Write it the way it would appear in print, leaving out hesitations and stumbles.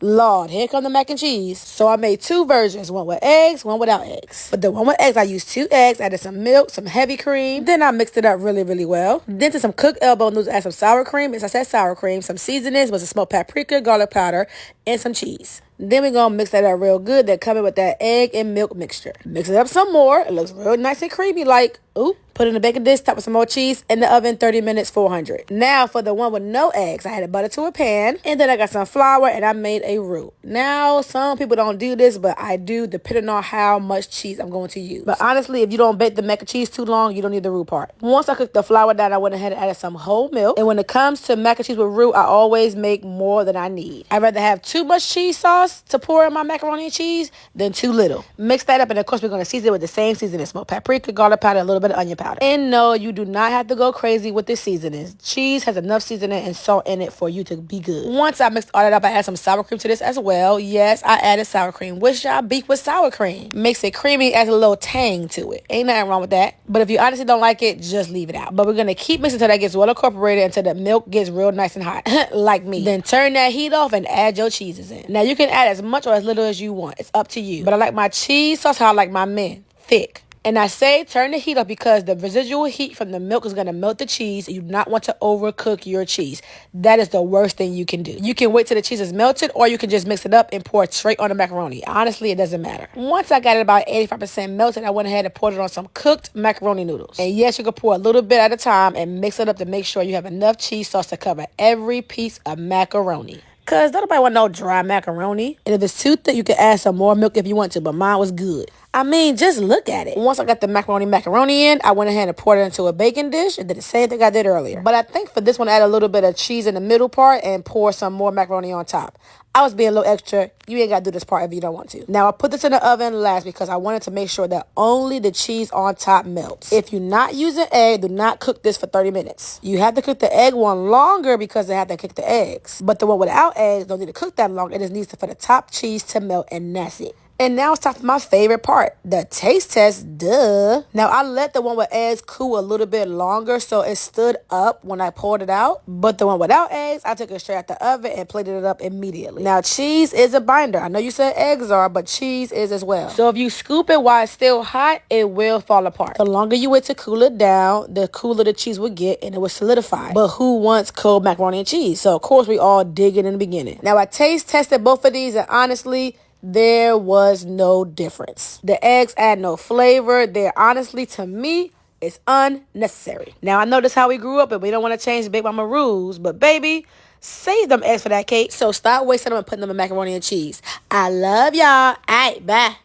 Lord, here come the mac and cheese. So I made two versions, one with eggs, one without eggs. But the one with eggs, I used 2 eggs, added some milk, some heavy cream. Then I mixed it up really, really well. Then to some cooked elbow noodles, add some sour cream. As I said, sour cream, some seasonings with some smoked paprika, garlic powder, and some cheese. Then we're going to mix that up real good. Then come in with that egg and milk mixture. Mix it up some more. It looks real nice and creamy like, ooh. Put in a baking dish, top with some more cheese, in the oven 30 minutes, 400. Now for the one with no eggs, I had it butter to a pan, and then I got some flour, and I made a roux. Now, some people don't do this, but I do, depending on how much cheese I'm going to use. But honestly, if you don't bake the mac and cheese too long, you don't need the roux part. Once I cooked the flour down, I went ahead and added some whole milk. And when it comes to mac and cheese with roux, I always make more than I need. I'd rather have too much cheese sauce to pour in my macaroni and cheese than too little. Mix that up, and of course, we're going to season it with the same seasoning: smoked paprika, garlic powder, a little bit of onion powder. And no, you do not have to go crazy with the seasonings. Cheese has enough seasoning and salt in it for you to be good. Once I mixed all that up, I added some sour cream to this as well. Yes, I added sour cream. Wish y'all beef with sour cream. Makes it creamy, adds a little tang to it. Ain't nothing wrong with that. But if you honestly don't like it, just leave it out. But we're going to keep mixing until that gets well incorporated, until the milk gets real nice and hot, like me. Then turn that heat off and add your cheeses in. Now, you can add as much or as little as you want. It's up to you. But I like my cheese sauce how I like my men, thick. And I say turn the heat up because the residual heat from the milk is going to melt the cheese. You do not want to overcook your cheese. That is the worst thing you can do. You can wait till the cheese is melted, or you can just mix it up and pour it straight on the macaroni. Honestly, it doesn't matter. Once I got it about 85% melted, I went ahead and poured it on some cooked macaroni noodles. And yes, you can pour a little bit at a time and mix it up to make sure you have enough cheese sauce to cover every piece of macaroni. Because nobody want no dry macaroni. And if it's too thick, you can add some more milk if you want to. But mine was good. I mean, just look at it. Once I got the macaroni in, I went ahead and poured it into a baking dish and did the same thing I did earlier. But I think for this one, I add a little bit of cheese in the middle part and pour some more macaroni on top. I was being a little extra. You ain't got to do this part if you don't want to. Now, I put this in the oven last because I wanted to make sure that only the cheese on top melts. If you're not using egg, do not cook this for 30 minutes. You have to cook the egg one longer because they have to cook the eggs. But the one without eggs don't need to cook that long. It just needs for the top cheese to melt, and that's it. And now it's time for my favorite part, the taste test, duh. Now, I let the one with eggs cool a little bit longer so it stood up when I poured it out. But the one without eggs, I took it straight out the oven and plated it up immediately. Now, cheese is a binder. I know you said eggs are, but cheese is as well. So if you scoop it while it's still hot, it will fall apart. The longer you wait to cool it down, the cooler the cheese will get and it will solidify. But who wants cold macaroni and cheese? So, of course, we all dig it in the beginning. Now, I taste tested both of these, and honestly, there was no difference. The eggs add no flavor. They're honestly, to me, it's unnecessary. Now, I know this is how we grew up, and we don't want to change Big Mama rules, but baby, save them eggs for that cake. So stop wasting them and putting them in macaroni and cheese. I love y'all. All right, bye.